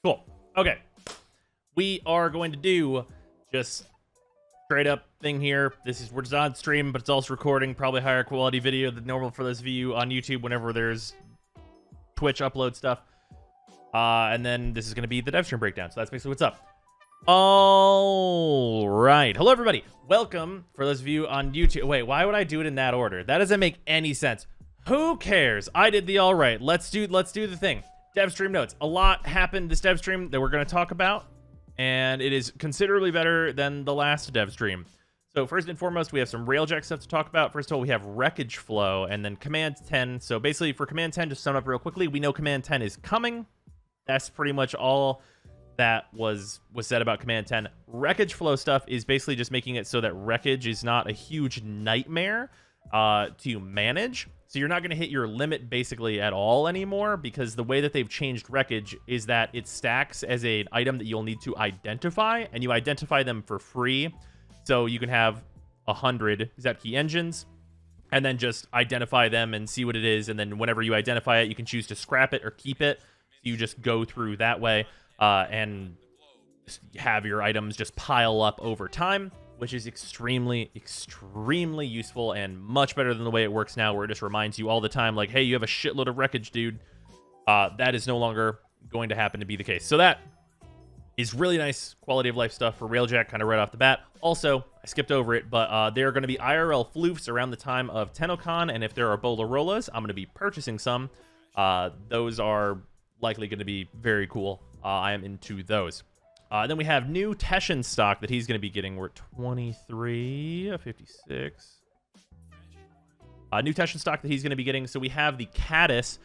Cool. Okay. We are going to do just straight up thing here. We're just on stream, but it's also recording probably higher quality video than normal for those of you on YouTube whenever there's Twitch upload stuff. And then this is going to be the Devstream breakdown. So that's basically what's up. All right. Hello, everybody. Welcome for those of you on YouTube. Wait, why would I do it in that order? That doesn't make any sense. Who cares? I did the all right. Let's do the thing. Devstream notes. A lot happened this Devstream that we're going to talk about, and it is considerably better than the last Devstream. So first and foremost, we have some Railjack stuff to talk about. First of all, we have Wreckage Flow, and then Command 10. So basically, for Command 10, just sum up real quickly, we know Command 10 is coming. That's pretty much all that was said about Command 10. Wreckage Flow stuff is basically just making it so that Wreckage is not a huge nightmare to manage. So you're not going to hit your limit basically at all anymore, because the way that they've changed Wreckage is that it stacks as an item that you'll need to identify, and you identify them for free. So you can have 100 Zepkey engines, and then just identify them and see what it is, and then whenever you identify it, you can choose to scrap it or keep it. So you just go through that way, and just have your items just pile up over time, which is extremely, extremely useful and much better than the way it works now, where it just reminds you all the time, like, hey, you have a shitload of wreckage, dude. That is no longer going to happen to be the case. So that is really nice quality of life stuff for Railjack, kind of right off the bat. Also, I skipped over it, but there are going to be IRL floofs around the time of TennoCon, and if there are Bolarolas, I'm going to be purchasing some. Those are likely going to be very cool. I am into those. Then we have new Teshin stock that he's going to be getting. We're at 23, 56. New Teshin stock that he's going to be getting. So we have the Caddis.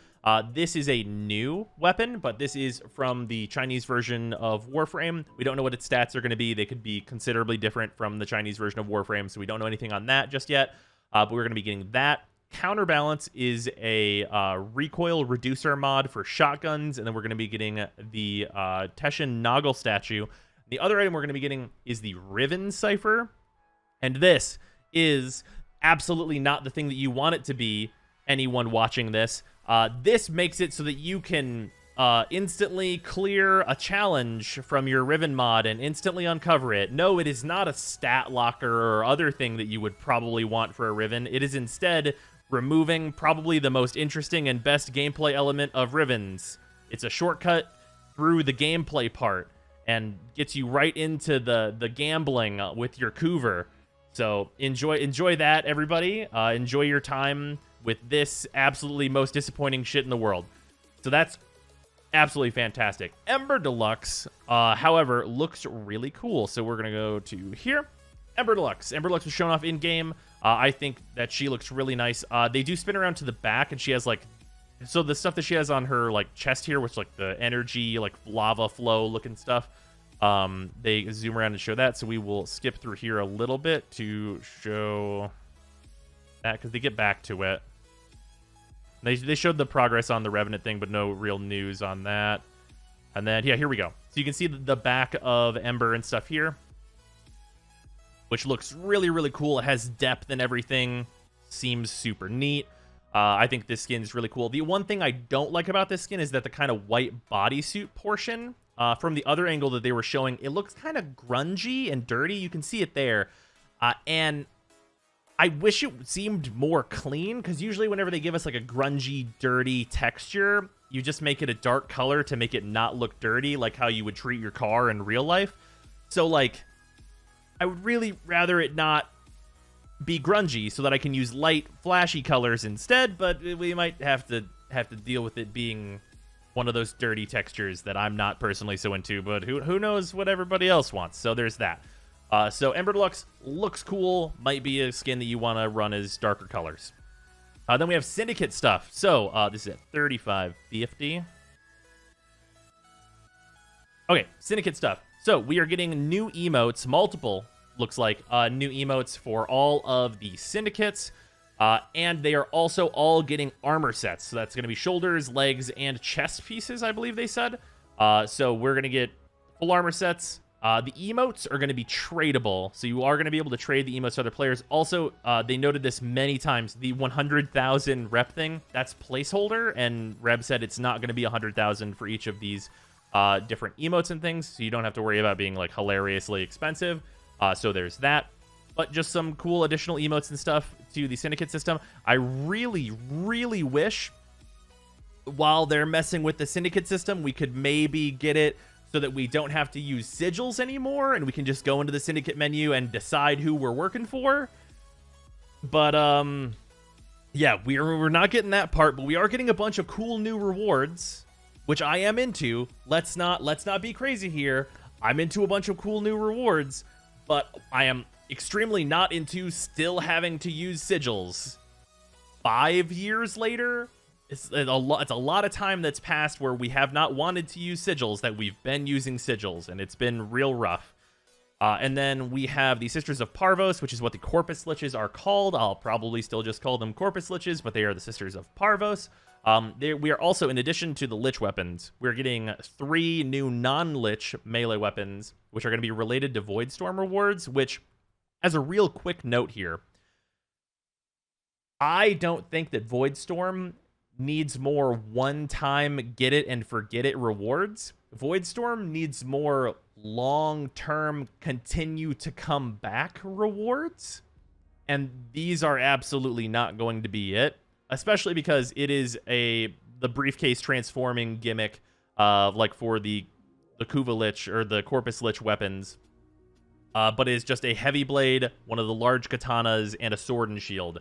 This is a new weapon, but this is from the Chinese version of Warframe. We don't know what its stats are going to be. They could be considerably different from the Chinese version of Warframe, so we don't know anything on that just yet. But we're going to be getting that. Counterbalance is a recoil reducer mod for shotguns, and then we're going to be getting the Teshin Noggle statue. The other item we're going to be getting is the Riven Cipher, and this is absolutely not the thing that you want it to be, anyone watching this. This makes it so that you can instantly clear a challenge from your Riven mod and instantly uncover it. No, it is not a stat locker or other thing that you would probably want for a Riven. It is instead removing probably the most interesting and best gameplay element of Rivens. It's a shortcut through the gameplay part and gets you right into the gambling with your Kuvar. So enjoy that, everybody. Enjoy your time with this absolutely most disappointing shit in the world. So that's absolutely fantastic. Ember Deluxe, however, looks really cool. So we're going to go to here. Ember Deluxe. Ember Deluxe was shown off in-game. I think that she looks really nice. They do spin around to the back, and she has, like... So the stuff that she has on her, like, chest here, which, like, the energy, like, lava flow-looking stuff, they zoom around and show that. So we will skip through here a little bit to show that, because they get back to it. They showed the progress on the Revenant thing, but no real news on that. And then, yeah, here we go. So you can see the back of Ember and stuff here, which looks really, really cool. It has depth and everything. Seems super neat. I think this skin is really cool. The one thing I don't like about this skin is that the kind of white bodysuit portion, from the other angle that they were showing, it looks kind of grungy and dirty. You can see it there. And I wish it seemed more clean, because usually whenever they give us like a grungy, dirty texture, you just make it a dark color to make it not look dirty, like how you would treat your car in real life. So, like, I would really rather it not be grungy so that I can use light, flashy colors instead, but we might have to deal with it being one of those dirty textures that I'm not personally so into, but who knows what everybody else wants. So there's that. So Ember Deluxe looks cool. Might be a skin that you want to run as darker colors. Then we have Syndicate stuff. So this is at 3550. Okay, Syndicate stuff. So we are getting new emotes, multiple, looks like, new emotes for all of the Syndicates. And they are also all getting armor sets. So that's going to be shoulders, legs, and chest pieces, I believe they said. So we're going to get full armor sets. The emotes are going to be tradable, so you are going to be able to trade the emotes to other players. Also, they noted this many times, the 100,000 rep thing, that's placeholder, and Reb said it's not going to be 100,000 for each of these different emotes and things, so you don't have to worry about being like hilariously expensive. So there's that. But just some cool additional emotes and stuff to the Syndicate system. I really, really wish, while they're messing with the Syndicate system, we could maybe get it so that we don't have to use sigils anymore, and we can just go into the Syndicate menu and decide who we're working for. But, yeah, we're not getting that part, but we are getting a bunch of cool new rewards, which I am into. Let's not be crazy here. I'm into a bunch of cool new rewards, but I am extremely not into still having to use sigils. 5 years later, it's a lot of time that's passed where we have not wanted to use sigils, that we've been using sigils, and it's been real rough. And then we have the Sisters of Parvos, which is what the Corpus Liches are called. I'll probably still just call them Corpus Liches, but they are the Sisters of Parvos. We are also, in addition to the Lich weapons, we're getting 3 new non-Lich melee weapons, which are going to be related to Voidstorm rewards, which, as a real quick note here, I don't think that Voidstorm needs more one-time get it and forget it rewards. Voidstorm needs more long-term continue to come back rewards, and these are absolutely not going to be it, especially because it is the briefcase transforming gimmick, like for the Kuva Lich or the Corpus Lich weapons, but is just a heavy blade, one of the large katanas, and a sword and shield.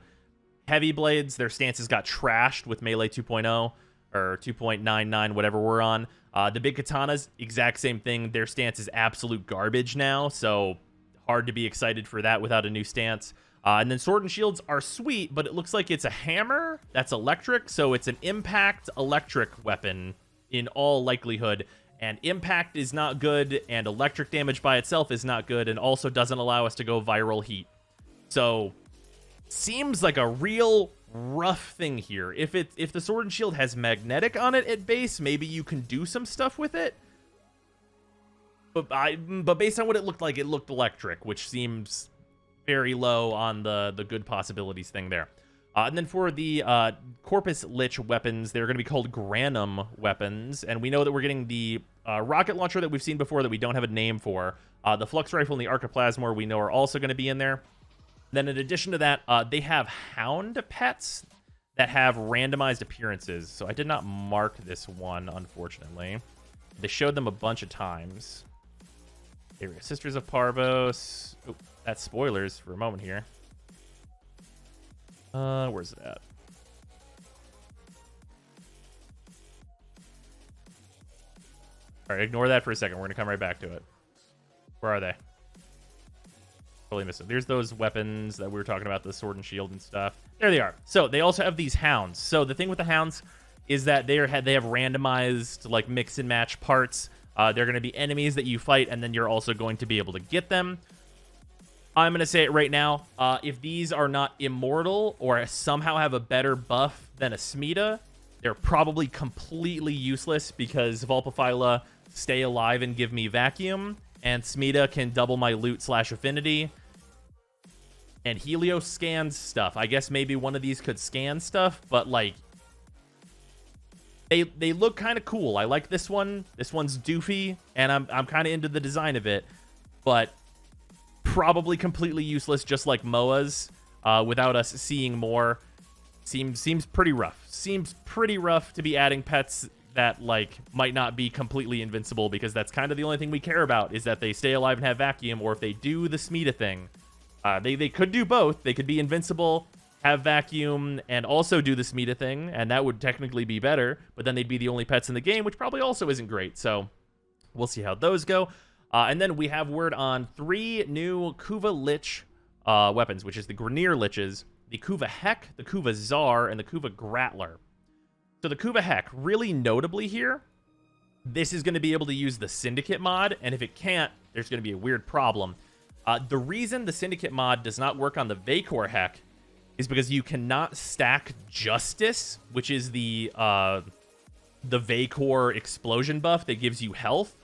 Heavy blades, their stances got trashed with Melee 2.0 or 2.99, whatever we're on. The big katanas, exact same thing. Their stance is absolute garbage now, so hard to be excited for that without a new stance. And then sword and shields are sweet, but it looks like it's a hammer that's electric, so it's an impact electric weapon in all likelihood. And impact is not good, and electric damage by itself is not good, and also doesn't allow us to go viral heat. So seems like a real rough thing here. If the sword and shield has magnetic on it at base, maybe you can do some stuff with it. But based on what it looked electric, which seems very low on the good possibilities thing there. And then for the Corpus Lich weapons, they're going to be called Granum Weapons, and we know that we're getting the rocket launcher that we've seen before that we don't have a name for. The Flux Rifle and the Archiplasmor we know are also going to be in there. Then in addition to that, they have Hound pets that have randomized appearances. So I did not mark this one, unfortunately. They showed them a bunch of times. There we go. Sisters of Parvos. Oh, that's spoilers for a moment here. Where's it at? All right, ignore that for a second. We're going to come right back to it. Where are they? Totally missed it. There's those weapons that we were talking about, the sword and shield and stuff. There they are. So they also have these Hounds. So the thing with the Hounds is that they have randomized like mix and match parts. They're going to be enemies that you fight, and then you're also going to be able to get them. I'm going to say it right now. If these are not immortal or somehow have a better buff than a Smita, they're probably completely useless because Vulpaphyla stay alive and give me vacuum, and Smita can double my loot / affinity. And Helios scans stuff. I guess maybe one of these could scan stuff, but like they look kind of cool. I like this one. This one's doofy, and I'm kind of into the design of it, but probably completely useless, just like MOAs, without us seeing more. Seems pretty rough. Seems pretty rough to be adding pets that like might not be completely invincible, because that's kind of the only thing we care about, is that they stay alive and have vacuum, or if they do the Smita thing. They could do both. They could be invincible, have vacuum, and also do the Smita thing, and that would technically be better, but then they'd be the only pets in the game, which probably also isn't great. So we'll see how those go. And then we have word on 3 new Kuva Lich weapons, which is the Grenier Liches, the Kuva Heck, the Kuvasar, and the Kuva Grattler. So the Kuva Heck, really notably here, this is going to be able to use the Syndicate mod, and if it can't, there's going to be a weird problem. The reason the Syndicate mod does not work on the Vacor Heck is because you cannot stack Justice, which is the Vacor explosion buff that gives you health.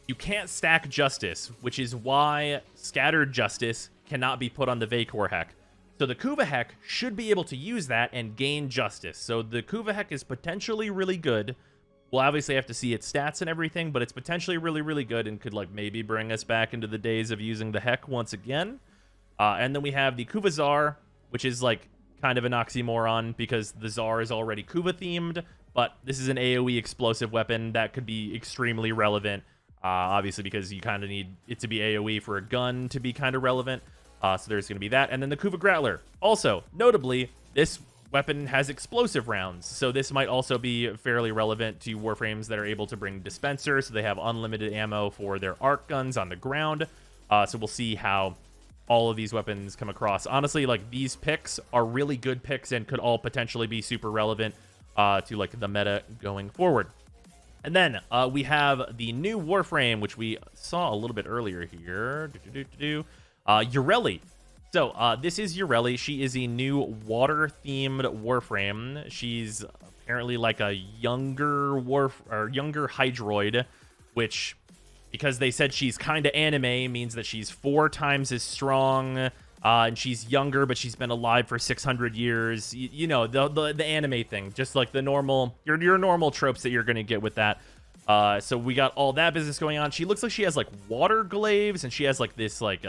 You can't stack Justice, which is why Scattered Justice cannot be put on the Vacor Heck. So the Kuva Heck should be able to use that and gain Justice. So the Kuva Heck is potentially really good, We'll obviously have to see its stats and everything, but it's potentially really, really good and could, like, maybe bring us back into the days of using the Heck once again. And then we have the Kuvasar, which is, like, kind of an oxymoron because the Tsar is already Kuva-themed, but this is an AoE explosive weapon that could be extremely relevant, obviously because you kind of need it to be AoE for a gun to be kind of relevant. So there's going to be that. And then the Kuva Grattler. Also, notably, this weapon has explosive rounds, so this might also be fairly relevant to Warframes that are able to bring dispensers, so they have unlimited ammo for their arc guns on the ground. So we'll see how all of these weapons come across. Honestly, like, these picks are really good picks and could all potentially be super relevant to, like, the meta going forward. And then we have the new Warframe, which we saw a little bit earlier here. Yareli. So this is Yareli. She is a new water-themed Warframe. She's apparently like a younger Hydroid, which, because they said she's kind of anime, means that she's 4 times as strong, and she's younger, but she's been alive for 600 years. You know, the anime thing, just like the normal, your normal tropes that you're gonna get with that. So we got all that business going on. She looks like she has like water glaives, and she has like this like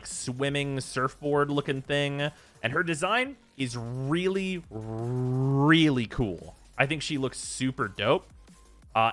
swimming surfboard looking thing, and her design is really, really cool. I think she looks super dope.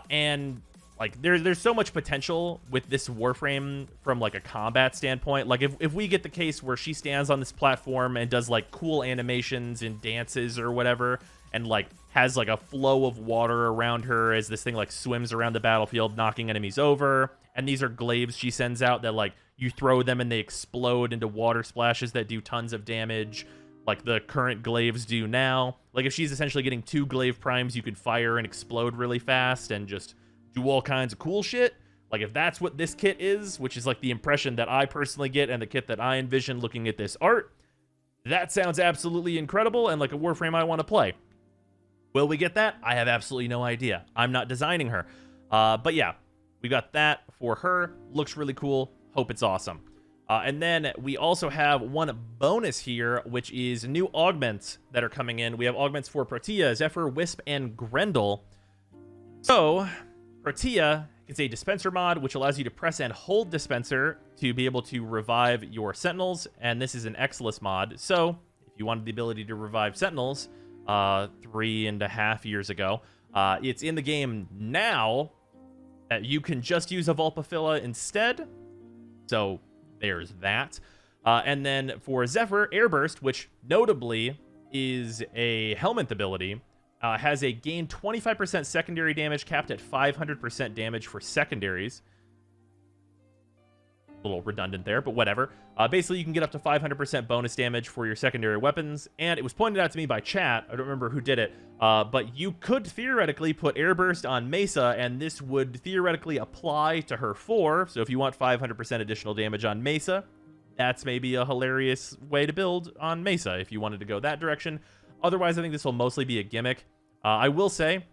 And like there's so much potential with this Warframe from like a combat standpoint. Like if we get the case where she stands on this platform and does like cool animations and dances or whatever, and like has like a flow of water around her as this thing like swims around the battlefield, knocking enemies over. And these are glaives she sends out that like you throw them and they explode into water splashes that do tons of damage, like the current glaives do now. Like if she's essentially getting 2 glaive primes, you could fire and explode really fast and just do all kinds of cool shit. Like if that's what this kit is, which is like the impression that I personally get and the kit that I envision looking at this art, that sounds absolutely incredible and like a Warframe I want to play. Will we get that? I have absolutely no idea. I'm not designing her. But yeah, we got that for her. Looks really cool. Hope it's awesome. And then we also have one bonus here, which is new augments that are coming in. We have augments for Protea, Zephyr, Wisp, and Grendel. So Protea is a dispenser mod, which allows you to press and hold dispenser to be able to revive your sentinels. And this is an Exilus mod. So if you wanted the ability to revive sentinels 3.5 years ago, it's in the game now. You can just use a Vulpafilla instead. So there's that. And then for Zephyr Airburst, which notably is a helmet ability, has a gain 25% secondary damage capped at 500% damage for secondaries. A little redundant there, but whatever. Basically, you can get up to 500% bonus damage for your secondary weapons, and it was pointed out to me by chat, I don't remember who did it, but you could theoretically put Airburst on Mesa, and this would theoretically apply to her 4, so if you want 500% additional damage on Mesa, that's maybe a hilarious way to build on Mesa, if you wanted to go that direction. Otherwise, I think this will mostly be a gimmick. I will say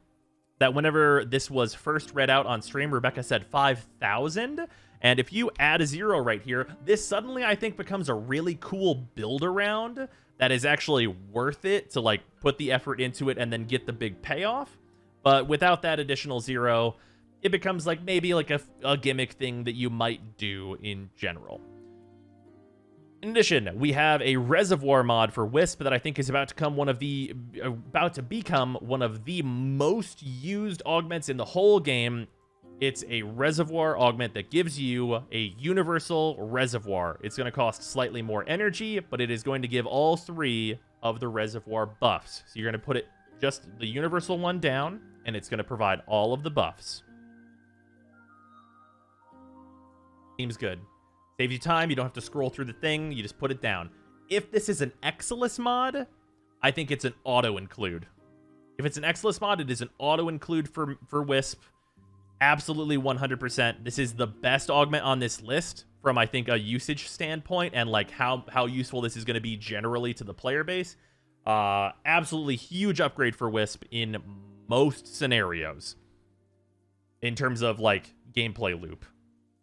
that whenever this was first read out on stream, Rebecca said 5,000, and if you add a 0 right here, this suddenly, I think, becomes a really cool build-around that is actually worth it to, like, put the effort into it and then get the big payoff. But without that additional 0, it becomes, like, maybe, like, a gimmick thing that you might do in general. In addition, we have a Reservoir mod for Wisp that I think is about to become one of the most used augments in the whole game. It's a reservoir augment that gives you a universal reservoir. It's going to cost slightly more energy, but it is going to give all 3 of the reservoir buffs. So you're going to put it just the universal one down, and it's going to provide all of the buffs. Seems good. Saves you time. You don't have to scroll through the thing. You just put it down. If this is an Exilus mod, I think it's an auto-include. If it's an Exilus mod, it is an auto-include for Wisp. Absolutely 100%. This is the best augment on this list from, I think, a usage standpoint and like how useful this is going to be generally to the player base. Absolutely huge upgrade for Wisp in most scenarios in terms of like gameplay loop.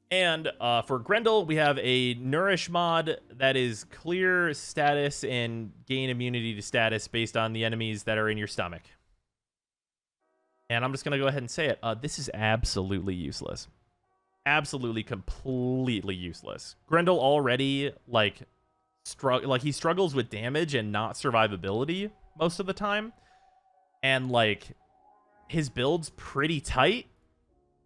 And for Grendel, we have a Nourish mod that is clear status and gain immunity to status based on the enemies that are in your stomach. And I'm just going to go ahead and say it. This is absolutely useless. Absolutely, completely useless. Grendel already, like he struggles with damage and not survivability most of the time. And, like, his build's pretty tight.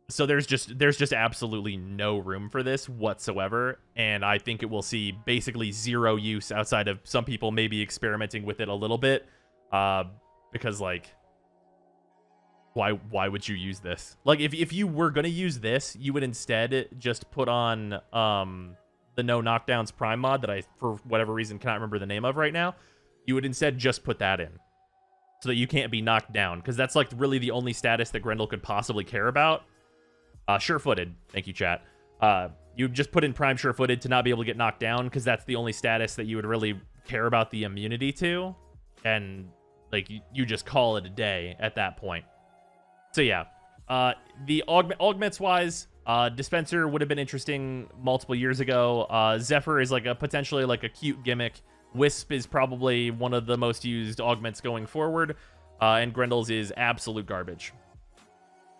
So there's just absolutely no room for this whatsoever, and I think it will see basically zero use outside of some people maybe experimenting with it a little bit, because, like, why would you use this? Like, if you were gonna use this, you would instead just put on the no knockdowns prime mod that I, for whatever reason, cannot remember the name of right now. You would instead just put that in, so that you can't be knocked down, because that's, like, really the only status that Grendel could possibly care about. Sure-footed. Thank you, chat. You just put in prime sure-footed to not be able to get knocked down, because that's the only status that you would really care about the immunity to. And, like, you just call it a day at that point. So, yeah. The augments-wise, Dispenser would have been interesting multiple years ago. Zephyr is, like, potentially, like, a cute gimmick. Wisp is probably one of the most used augments going forward. And Grendel's is absolute garbage.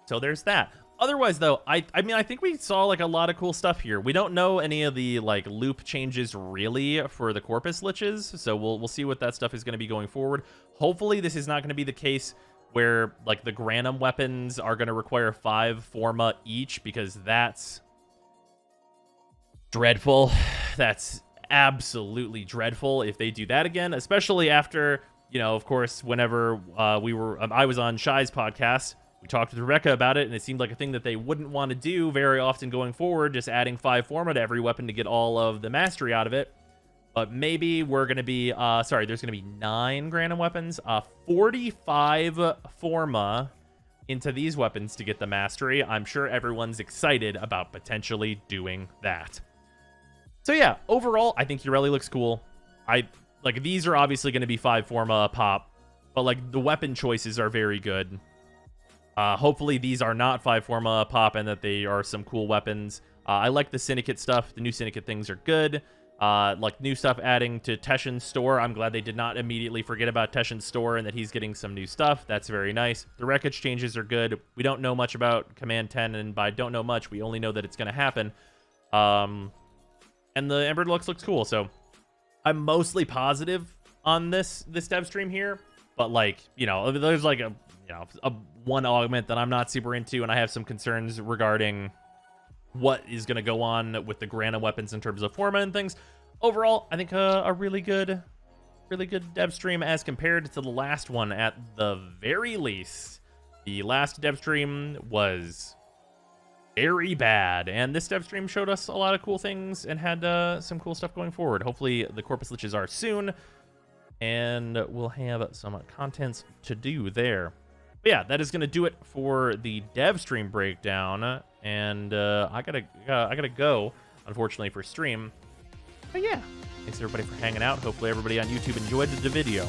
So there's that. Otherwise, though, I mean, I think we saw, like, a lot of cool stuff here. We don't know any of the, like, loop changes really for the Corpus Liches, so we'll see what that stuff is going to be going forward. Hopefully, this is not going to be the case where, like, the Granum Weapons are going to require 5 Forma each, because that's dreadful. That's absolutely dreadful if they do that again, especially after, you know, of course, whenever I was on Shy's podcast. We talked with Rebecca about it, and it seemed like a thing that they wouldn't want to do very often going forward, just adding 5 Forma to every weapon to get all of the mastery out of it. But maybe we're going to be, there's going to be 9 Granum Weapons, 45 Forma into these weapons to get the mastery. I'm sure everyone's excited about potentially doing that. So yeah, overall, I think Yareli looks cool. Like, these are obviously going to be 5 Forma a pop, but, like, the weapon choices are very good. Hopefully these are not 5 Forma pop and that they are some cool weapons. I like the Syndicate stuff. The new Syndicate things are good. Like, new stuff adding to Teshin's store. I'm glad they did not immediately forget about Teshin's store and that he's getting some new stuff. That's very nice. The wreckage changes are good. We don't know much about Command 10, and by don't know much, we only know that it's going to happen. And the Ember Deluxe looks cool, so I'm mostly positive on this dev stream here. But, like, you know, there's, like, a one augment that I'm not super into, and I have some concerns regarding what is going to go on with the Granum Weapons in terms of Forma and things. Overall, I think a really good dev stream as compared to the last one at the very least. The last dev stream was very bad, and this dev stream showed us a lot of cool things and had some cool stuff going forward. Hopefully the Corpus Liches are soon, and we'll have some contents to do there. But yeah, that is going to do it for the dev stream breakdown, and I gotta go, unfortunately, for stream. But yeah, thanks everybody for hanging out. Hopefully everybody on YouTube enjoyed the video.